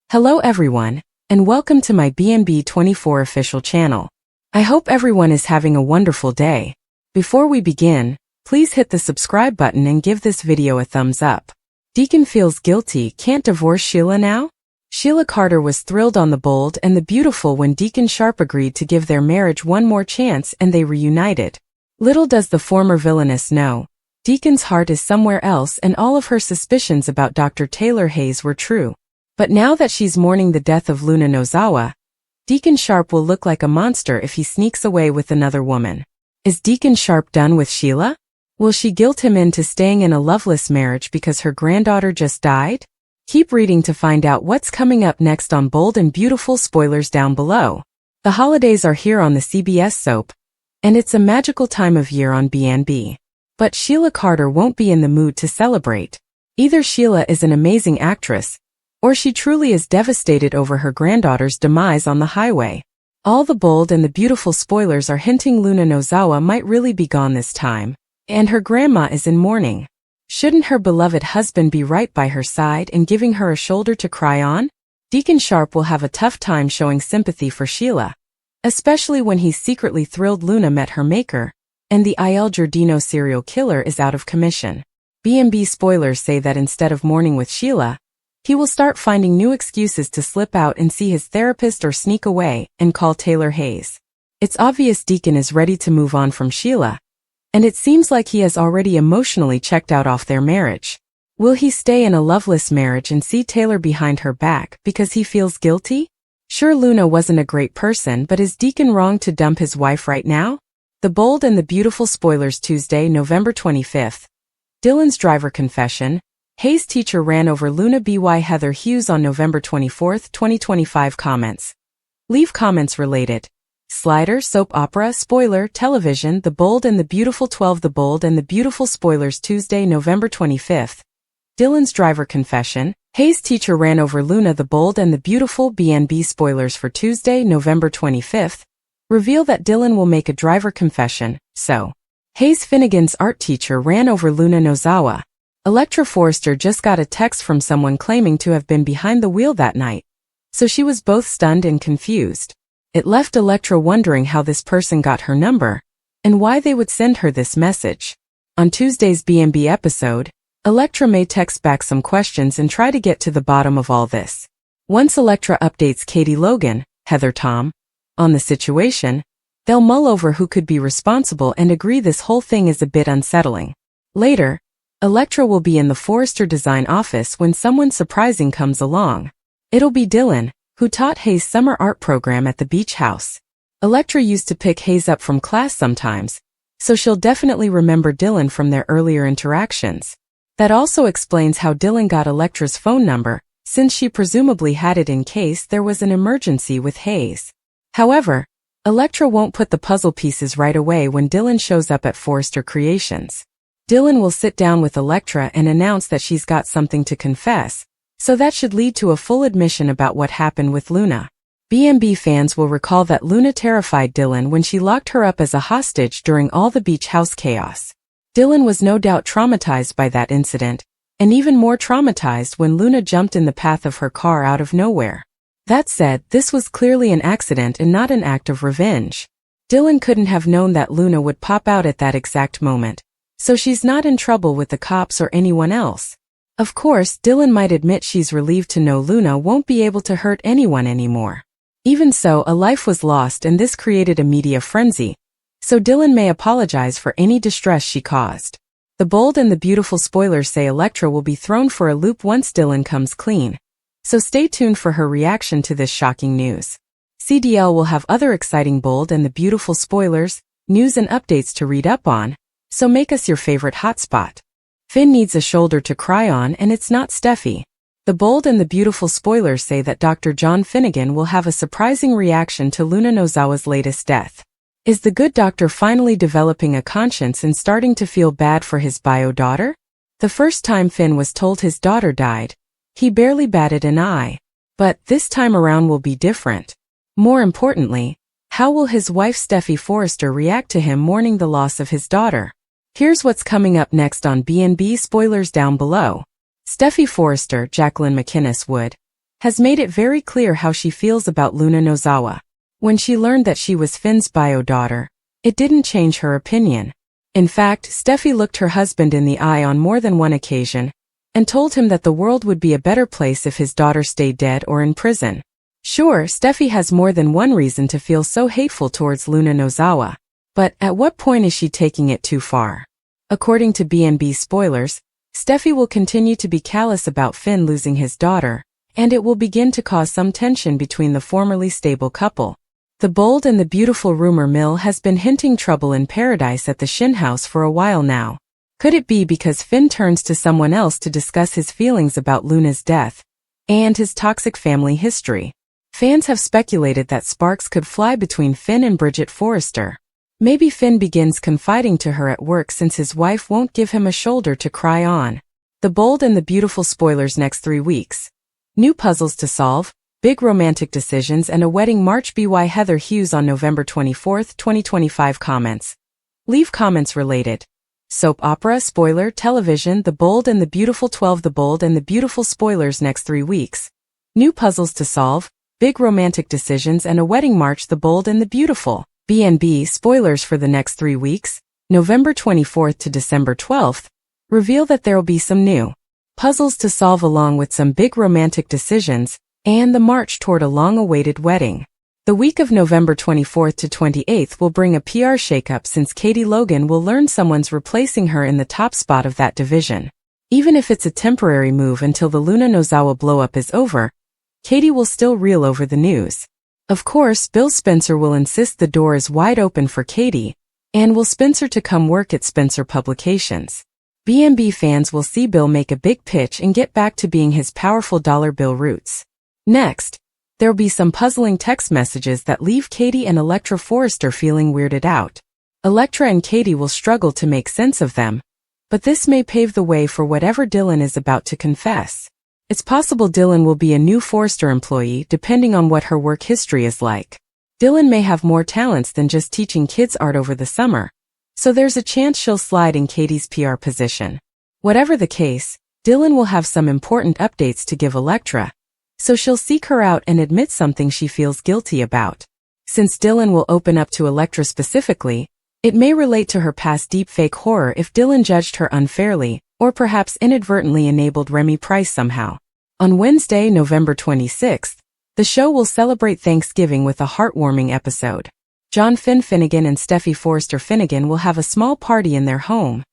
Hello everyone, and welcome to my BNB24 official channel. I hope everyone is having a wonderful day. Before we begin, please hit the subscribe button and give this video a thumbs up. Deacon feels guilty, can't divorce Sheila now? Sheila Carter was thrilled on The Bold and the Beautiful when Deacon Sharp agreed to give their marriage one more chance and they reunited. Little does the former villainess know, Deacon's heart is somewhere else and all of her suspicions about Dr. Taylor Hayes were true. But now that she's mourning the death of Luna Nozawa, Deacon Sharp will look like a monster if he sneaks away with another woman. Is Deacon Sharp done with Sheila? Will she guilt him into staying in a loveless marriage because her granddaughter just died? Keep reading to find out what's coming up next on Bold and Beautiful. Spoilers down below. The holidays are here on the CBS soap, and it's a magical time of year on BNB. But Sheila Carter won't be in the mood to celebrate. Either Sheila is an amazing actress, or she truly is devastated over her granddaughter's demise on the highway. All the Bold and the Beautiful spoilers are hinting Luna Nozawa might really be gone this time, and her grandma is in mourning. Shouldn't her beloved husband be right by her side and giving her a shoulder to cry on? Deacon Sharp will have a tough time showing sympathy for Sheila, especially when he's secretly thrilled Luna met her maker, and the Il Giardino serial killer is out of commission. BNB spoilers say that instead of mourning with Sheila, he will start finding new excuses to slip out and see his therapist or sneak away and call Taylor Hayes. It's obvious Deacon is ready to move on from Sheila, and it seems like he has already emotionally checked out off their marriage. Will he stay in a loveless marriage and see Taylor behind her back because he feels guilty? Sure, Luna wasn't a great person, but is Deacon wrong to dump his wife right now? The Bold and the Beautiful spoilers. Tuesday, November 25th. Dylan's driver confession. Hayes teacher ran over Luna by Heather Hughes on November 24, 2025. Comments. Leave comments related. Slider, soap opera, spoiler, television. The Bold and the Beautiful. 12. The Bold and the Beautiful spoilers. Tuesday, November 25th. Dylan's driver confession. Hayes teacher ran over Luna. The Bold and the Beautiful. BNB spoilers for Tuesday, November 25th. Reveal that Dylan will make a driver confession, so. Hayes Finnegan's art teacher ran over Luna Nozawa. Electra Forrester just got a text from someone claiming to have been behind the wheel that night, so she was both stunned and confused. It left Electra wondering how this person got her number, and why they would send her this message. On Tuesday's BNB episode, Electra may text back some questions and try to get to the bottom of all this. Once Electra updates Katie Logan, Heather Tom, on the situation, they'll mull over who could be responsible and agree this whole thing is a bit unsettling. Later, Electra will be in the Forrester design office when someone surprising comes along. It'll be Dylan, who taught Hayes' summer art program at the beach house. Electra used to pick Hayes up from class sometimes, so she'll definitely remember Dylan from their earlier interactions. That also explains how Dylan got Electra's phone number, since she presumably had it in case there was an emergency with Hayes. However, Electra won't put the puzzle pieces right away when Dylan shows up at Forrester Creations. Dylan will sit down with Electra and announce that she's got something to confess, so that should lead to a full admission about what happened with Luna. BNB fans will recall that Luna terrified Dylan when she locked her up as a hostage during all the beach house chaos. Dylan was no doubt traumatized by that incident, and even more traumatized when Luna jumped in the path of her car out of nowhere. That said, this was clearly an accident and not an act of revenge. Dylan couldn't have known that Luna would pop out at that exact moment, so she's not in trouble with the cops or anyone else. Of course, Dylan might admit she's relieved to know Luna won't be able to hurt anyone anymore. Even so, a life was lost and this created a media frenzy, so Dylan may apologize for any distress she caused. The Bold and the Beautiful spoilers say Electra will be thrown for a loop once Dylan comes clean, so stay tuned for her reaction to this shocking news. CDL will have other exciting Bold and the Beautiful spoilers, news and updates to read up on, so make us your favorite hotspot. Finn needs a shoulder to cry on and it's not Steffi. The Bold and the Beautiful spoilers say that Dr. John Finnegan will have a surprising reaction to Luna Nozawa's latest death. Is the good doctor finally developing a conscience and starting to feel bad for his bio daughter? The first time Finn was told his daughter died, he barely batted an eye. But this time around will be different. More importantly, how will his wife Steffi Forrester react to him mourning the loss of his daughter? Here's what's coming up next on BNB spoilers down below. Steffi Forrester, Jacqueline McInnes would, has made it very clear how she feels about Luna Nozawa. When she learned that she was Finn's bio daughter, it didn't change her opinion. In fact, Steffi looked her husband in the eye on more than one occasion, and told him that the world would be a better place if his daughter stayed dead or in prison. Sure, Steffi has more than one reason to feel so hateful towards Luna Nozawa, but at what point is she taking it too far? According to B&B spoilers, Steffi will continue to be callous about Finn losing his daughter, and it will begin to cause some tension between the formerly stable couple. The Bold and the Beautiful rumor mill has been hinting trouble in paradise at the Shin house for a while now. Could it be because Finn turns to someone else to discuss his feelings about Luna's death and his toxic family history? Fans have speculated that sparks could fly between Finn and Bridget Forrester. Maybe Finn begins confiding to her at work since his wife won't give him a shoulder to cry on. The Bold and the Beautiful spoilers next 3 weeks. New puzzles to solve, big romantic decisions and a wedding march by Heather Hughes on November 24, 2025 comments. Leave comments related. Soap opera spoiler television The Bold and the Beautiful 12 The Bold and the Beautiful spoilers next 3 weeks. New puzzles to solve, big romantic decisions and a wedding march The Bold and the Beautiful. B&B spoilers for the next 3 weeks, November 24th to December 12th, reveal that there'll be some new puzzles to solve along with some big romantic decisions, and the march toward a long-awaited wedding. The week of November 24th to 28th will bring a PR shakeup since Katie Logan will learn someone's replacing her in the top spot of that division. Even if it's a temporary move until the Luna Nozawa blow-up is over, Katie will still reel over the news. Of course, Bill Spencer will insist the door is wide open for Katie, and will Spencer to come work at Spencer Publications. B&B fans will see Bill make a big pitch and get back to being his powerful dollar bill roots. Next, there'll be some puzzling text messages that leave Katie and Elektra Forrester feeling weirded out. Elektra and Katie will struggle to make sense of them, but this may pave the way for whatever Dylan is about to confess. It's possible Dylan will be a new Forrester employee depending on what her work history is like. Dylan may have more talents than just teaching kids art over the summer, so there's a chance she'll slide in Katie's PR position. Whatever the case, Dylan will have some important updates to give Elektra, so she'll seek her out and admit something she feels guilty about. Since Dylan will open up to Elektra specifically, it may relate to her past deepfake horror if Dylan judged her unfairly, or perhaps inadvertently enabled Remy Price somehow. On Wednesday, November 26th, the show will celebrate Thanksgiving with a heartwarming episode. John Finn Finnegan and Steffi Forrester Finnegan will have a small party in their home,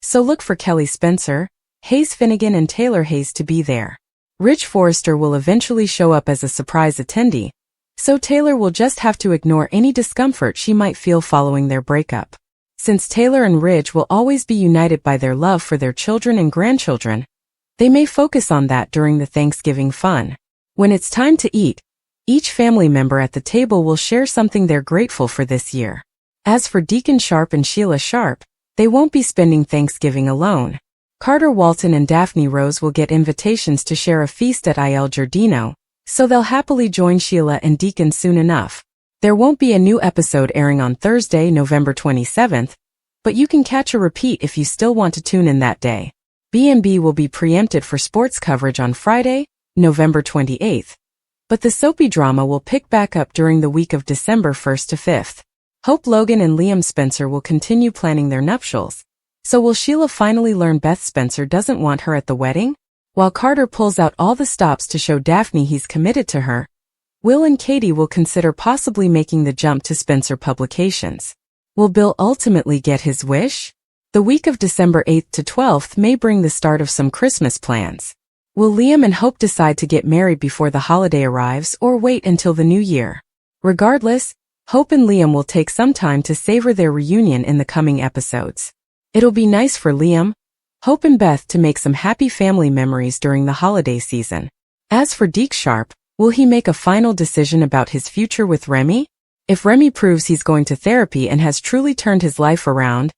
so look for Kelly Spencer, Hayes Finnegan and Taylor Hayes to be there. Rich Forrester will eventually show up as a surprise attendee, so Taylor will just have to ignore any discomfort she might feel following their breakup. Since Taylor and Ridge will always be united by their love for their children and grandchildren, they may focus on that during the Thanksgiving fun. When it's time to eat, each family member at the table will share something they're grateful for this year. As for Deacon Sharp and Sheila Sharp, they won't be spending Thanksgiving alone. Carter Walton and Daphne Rose will get invitations to share a feast at Il Giardino, so they'll happily join Sheila and Deacon soon enough. There won't be a new episode airing on Thursday, November 27th, but you can catch a repeat if you still want to tune in that day. B&B will be preempted for sports coverage on Friday, November 28th, but the soapy drama will pick back up during the week of December 1st to 5th. Hope Logan and Liam Spencer will continue planning their nuptials. So will Sheila finally learn Beth Spencer doesn't want her at the wedding? While Carter pulls out all the stops to show Daphne he's committed to her, Will and Katie will consider possibly making the jump to Spencer Publications. Will Bill ultimately get his wish? The week of December 8th to 12th may bring the start of some Christmas plans. Will Liam and Hope decide to get married before the holiday arrives or wait until the new year? Regardless, Hope and Liam will take some time to savor their reunion in the coming episodes. It'll be nice for Liam, Hope and Beth to make some happy family memories during the holiday season. As for Deke Sharp, will he make a final decision about his future with Remy? If Remy proves he's going to therapy and has truly turned his life around,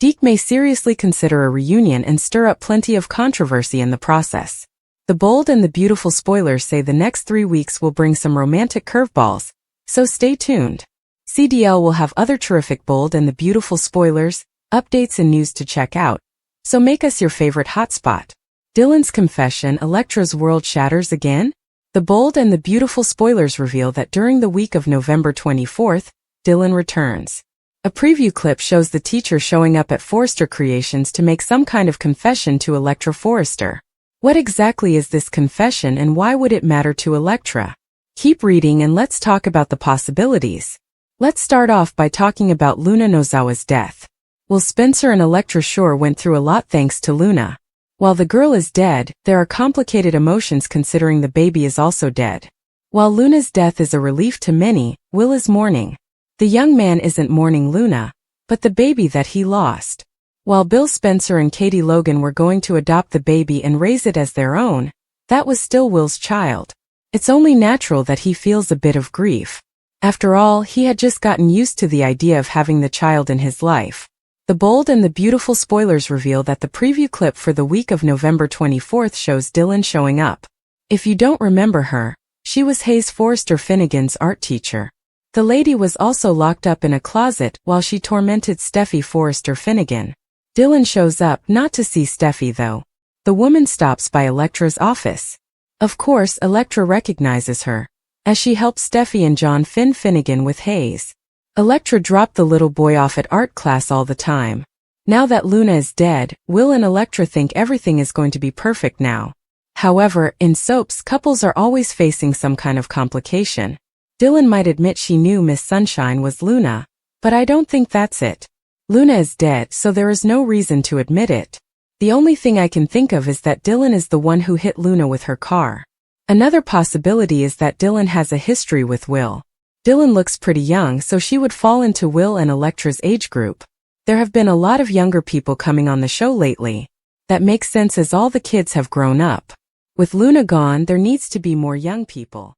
Deke may seriously consider a reunion and stir up plenty of controversy in the process. The Bold and the Beautiful spoilers say the next 3 weeks will bring some romantic curveballs, so stay tuned. CDL will have other terrific Bold and the Beautiful spoilers, updates and news to check out, so make us your favorite hotspot. Dylan's confession, Elektra's world shatters again? The bold and the beautiful spoilers reveal that during the week of November 24th, Dylan returns. A preview clip shows the teacher showing up at Forrester Creations to make some kind of confession to Elektra Forrester. What exactly is this confession and why would it matter to Elektra? Keep reading and let's talk about the possibilities. Let's start off by talking about Luna Nozawa's death. Will Spencer and Elektra sure went through a lot thanks to Luna. While the girl is dead, there are complicated emotions considering the baby is also dead. While Luna's death is a relief to many, Will is mourning. The young man isn't mourning Luna, but the baby that he lost. While Bill Spencer and Katie Logan were going to adopt the baby and raise it as their own, that was still Will's child. It's only natural that he feels a bit of grief. After all, he had just gotten used to the idea of having the child in his life. The bold and the beautiful spoilers reveal that the preview clip for the week of November 24th shows Dylan showing up. If you don't remember her, she was Hayes Forrester Finnegan's art teacher. The lady was also locked up in a closet while she tormented Steffi Forrester Finnegan. Dylan shows up not to see Steffi though. The woman stops by Elektra's office. Of course, Elektra recognizes her, as she helps Steffi and John Finnegan with Hayes. Elektra dropped the little boy off at art class all the time. Now that Luna is dead, Will and Elektra think everything is going to be perfect now. However, in soaps, couples are always facing some kind of complication. Dylan might admit she knew Miss Sunshine was Luna, but I don't think that's it. Luna is dead, so there is no reason to admit it. The only thing I can think of is that Dylan is the one who hit Luna with her car. Another possibility is that Dylan has a history with Will. Dylan looks pretty young, so she would fall into Will and Elektra's age group. There have been a lot of younger people coming on the show lately. That makes sense as all the kids have grown up. With Luna gone, there needs to be more young people.